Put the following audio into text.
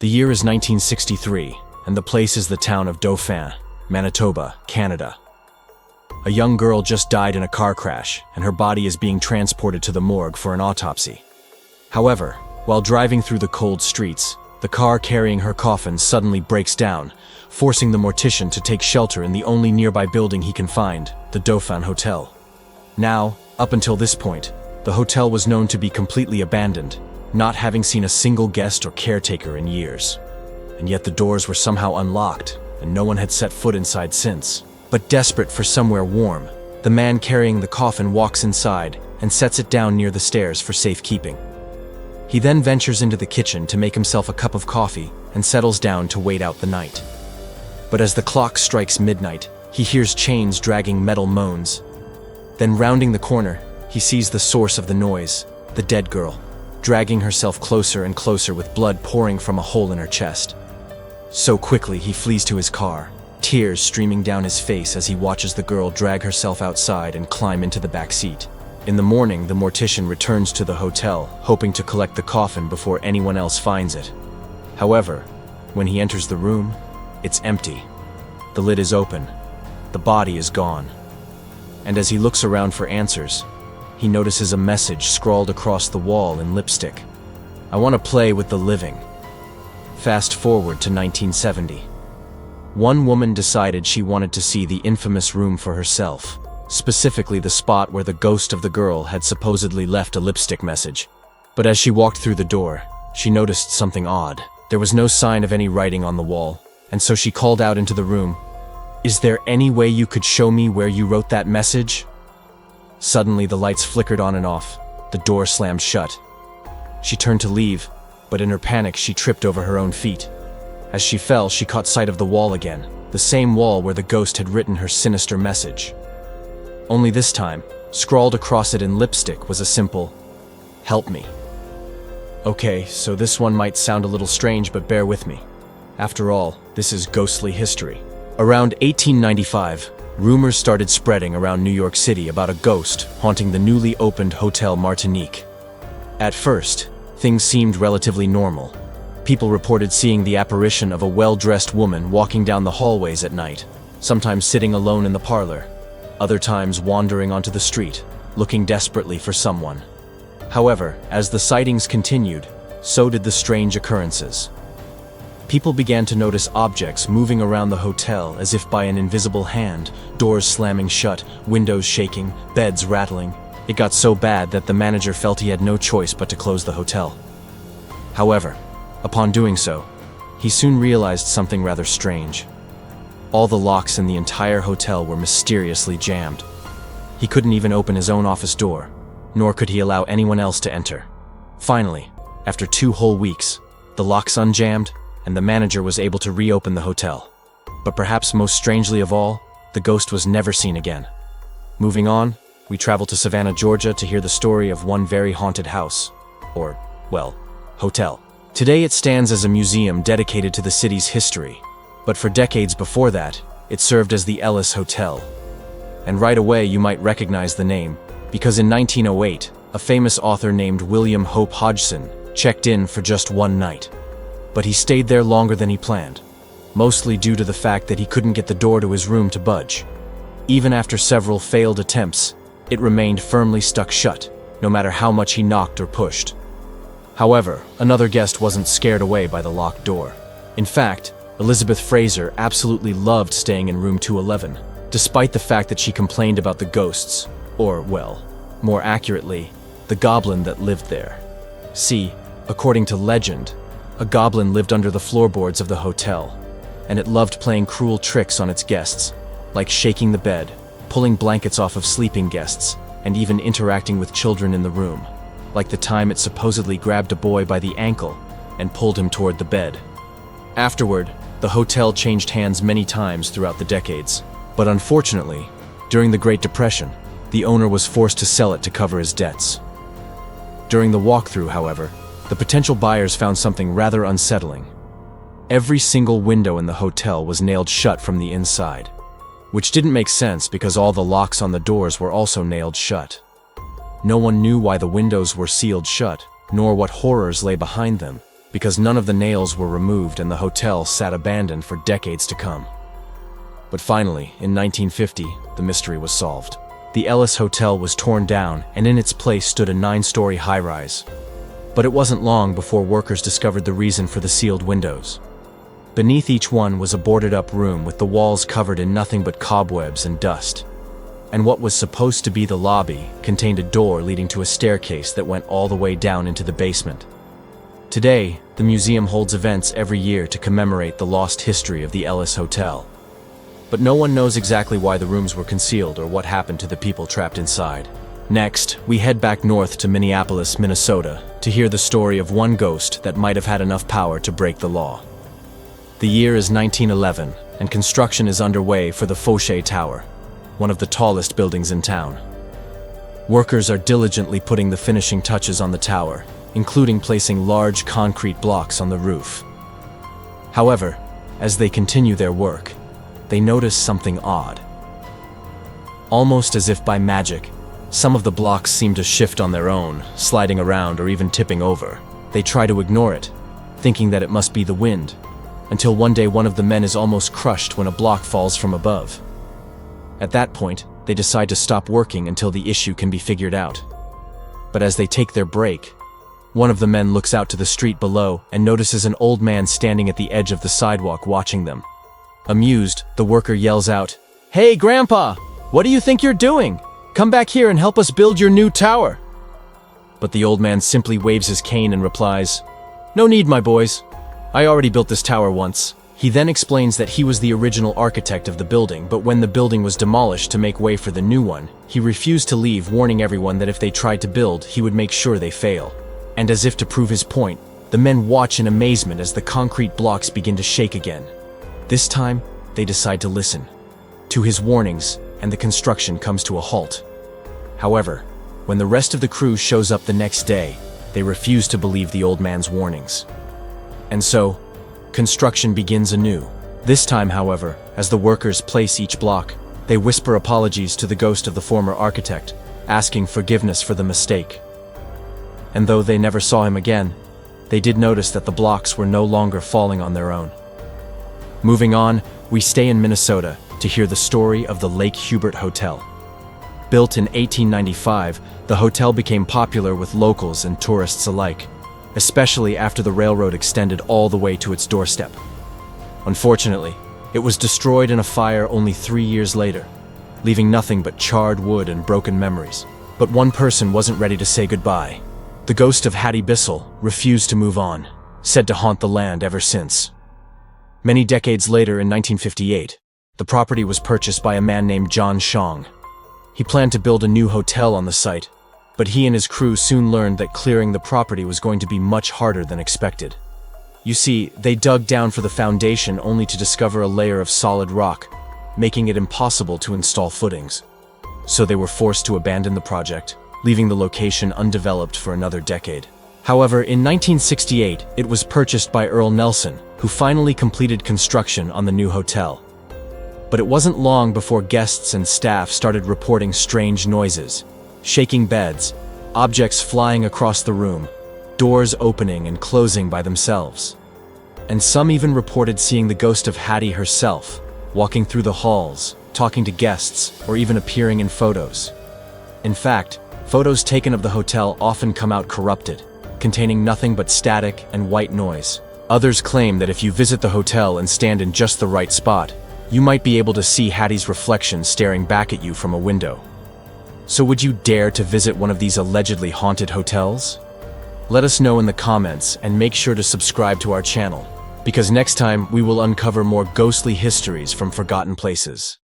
The year is 1963, and the place is the town of Dauphin, Manitoba, Canada. A young girl just died in a car crash, and her body is being transported to the morgue for an autopsy. However, while driving through the cold streets, the car carrying her coffin suddenly breaks down, forcing the mortician to take shelter in the only nearby building he can find, the Dauphin Hotel. Now, up until this point, the hotel was known to be completely abandoned, not having seen a single guest or caretaker in years. And yet the doors were somehow unlocked, and no one had set foot inside since. But desperate for somewhere warm, the man carrying the coffin walks inside and sets it down near the stairs for safekeeping. He then ventures into the kitchen to make himself a cup of coffee and settles down to wait out the night. But as the clock strikes midnight, he hears chains dragging metal moans. Then rounding the corner, he sees the source of the noise, the dead girl, dragging herself closer and closer with blood pouring from a hole in her chest. So quickly he flees to his car, tears streaming down his face as he watches the girl drag herself outside and climb into the back seat. In the morning, the mortician returns to the hotel, hoping to collect the coffin before anyone else finds it. However, when he enters the room, it's empty. The lid is open. The body is gone. And as he looks around for answers, he notices a message scrawled across the wall in lipstick. "I want to play with the living." Fast forward to 1970. One woman decided she wanted to see the infamous room for herself, specifically the spot where the ghost of the girl had supposedly left a lipstick message. But as she walked through the door, she noticed something odd. There was no sign of any writing on the wall, and so she called out into the room, "Is there any way you could show me where you wrote that message?" Suddenly the lights flickered on and off, the door slammed shut. She turned to leave, but in her panic she tripped over her own feet. As she fell, she caught sight of the wall again, the same wall where the ghost had written her sinister message. Only this time, scrawled across it in lipstick was a simple, "Help me." Okay, so this one might sound a little strange, but bear with me. After all, this is ghostly history. Around 1895, rumors started spreading around New York City about a ghost haunting the newly opened Hotel Martinique. At first, things seemed relatively normal. People reported seeing the apparition of a well-dressed woman walking down the hallways at night, sometimes sitting alone in the parlor, other times wandering onto the street, looking desperately for someone. However, as the sightings continued, so did the strange occurrences. People began to notice objects moving around the hotel as if by an invisible hand, doors slamming shut, windows shaking, beds rattling. It got so bad that the manager felt he had no choice but to close the hotel. However, upon doing so, he soon realized something rather strange. All the locks in the entire hotel were mysteriously jammed. He couldn't even open his own office door, nor could he allow anyone else to enter. Finally, after 2 whole weeks, the locks unjammed, and the manager was able to reopen the hotel. But perhaps most strangely of all, the ghost was never seen again. Moving on, we travel to Savannah, Georgia to hear the story of one very haunted house, or, well, hotel. Today it stands as a museum dedicated to the city's history, but for decades before that, it served as the Ellis Hotel. And right away you might recognize the name, because in 1908, a famous author named William Hope Hodgson checked in for just one night. But he stayed there longer than he planned, mostly due to the fact that he couldn't get the door to his room to budge. Even after several failed attempts, it remained firmly stuck shut, no matter how much he knocked or pushed. However, another guest wasn't scared away by the locked door. In fact, Elizabeth Fraser absolutely loved staying in room 211, despite the fact that she complained about the ghosts, or, well, more accurately, the goblin that lived there. See, according to legend, a goblin lived under the floorboards of the hotel, and it loved playing cruel tricks on its guests, like shaking the bed, pulling blankets off of sleeping guests, and even interacting with children in the room, like the time it supposedly grabbed a boy by the ankle and pulled him toward the bed. Afterward, the hotel changed hands many times throughout the decades, but unfortunately, during the Great Depression, the owner was forced to sell it to cover his debts. During the walkthrough, however, the potential buyers found something rather unsettling. Every single window in the hotel was nailed shut from the inside, which didn't make sense because all the locks on the doors were also nailed shut. No one knew why the windows were sealed shut, nor what horrors lay behind them, because none of the nails were removed and the hotel sat abandoned for decades to come. But finally, in 1950, the mystery was solved. The Ellis Hotel was torn down, and in its place stood a 9-story high-rise. But it wasn't long before workers discovered the reason for the sealed windows. Beneath each one was a boarded-up room with the walls covered in nothing but cobwebs and dust. And what was supposed to be the lobby contained a door leading to a staircase that went all the way down into the basement. Today, the museum holds events every year to commemorate the lost history of the Ellis Hotel. But no one knows exactly why the rooms were concealed or what happened to the people trapped inside. Next, we head back north to Minneapolis, Minnesota, to hear the story of one ghost that might have had enough power to break the law. The year is 1911, and construction is underway for the Fauché Tower, one of the tallest buildings in town. Workers are diligently putting the finishing touches on the tower, including placing large concrete blocks on the roof. However, as they continue their work, they notice something odd. Almost as if by magic, some of the blocks seem to shift on their own, sliding around or even tipping over. They try to ignore it, thinking that it must be the wind, until one day one of the men is almost crushed when a block falls from above. At that point, they decide to stop working until the issue can be figured out. But as they take their break, one of the men looks out to the street below and notices an old man standing at the edge of the sidewalk watching them. Amused, the worker yells out, "Hey, Grandpa! What do you think you're doing? Come back here and help us build your new tower." But the old man simply waves his cane and replies, "No need, my boys. I already built this tower once." He then explains that he was the original architect of the building, but when the building was demolished to make way for the new one, he refused to leave, warning everyone that if they tried to build, he would make sure they fail. And as if to prove his point, the men watch in amazement as the concrete blocks begin to shake again. This time, they decide to listen to his warnings, and the construction comes to a halt. However, when the rest of the crew shows up the next day, they refuse to believe the old man's warnings. And so, construction begins anew. This time, however, as the workers place each block, they whisper apologies to the ghost of the former architect, asking forgiveness for the mistake. And though they never saw him again, they did notice that the blocks were no longer falling on their own. Moving on, we stay in Minnesota to hear the story of the Lake Hubert Hotel. Built in 1895, the hotel became popular with locals and tourists alike, especially after the railroad extended all the way to its doorstep. Unfortunately, it was destroyed in a fire only 3 years later, leaving nothing but charred wood and broken memories. But one person wasn't ready to say goodbye. The ghost of Hattie Bissell refused to move on, said to haunt the land ever since. Many decades later, in 1958, the property was purchased by a man named John Shong. He planned to build a new hotel on the site, but he and his crew soon learned that clearing the property was going to be much harder than expected. You see, they dug down for the foundation only to discover a layer of solid rock, making it impossible to install footings. So they were forced to abandon the project, leaving the location undeveloped for another decade. However, in 1968, it was purchased by Earl Nelson, who finally completed construction on the new hotel. But it wasn't long before guests and staff started reporting strange noises, shaking beds, objects flying across the room, doors opening and closing by themselves. And some even reported seeing the ghost of Hattie herself, walking through the halls, talking to guests, or even appearing in photos. In fact, photos taken of the hotel often come out corrupted, containing nothing but static and white noise. Others claim that if you visit the hotel and stand in just the right spot, you might be able to see Hattie's reflection staring back at you from a window. So would you dare to visit one of these allegedly haunted hotels? Let us know in the comments and make sure to subscribe to our channel, because next time we will uncover more ghostly histories from forgotten places.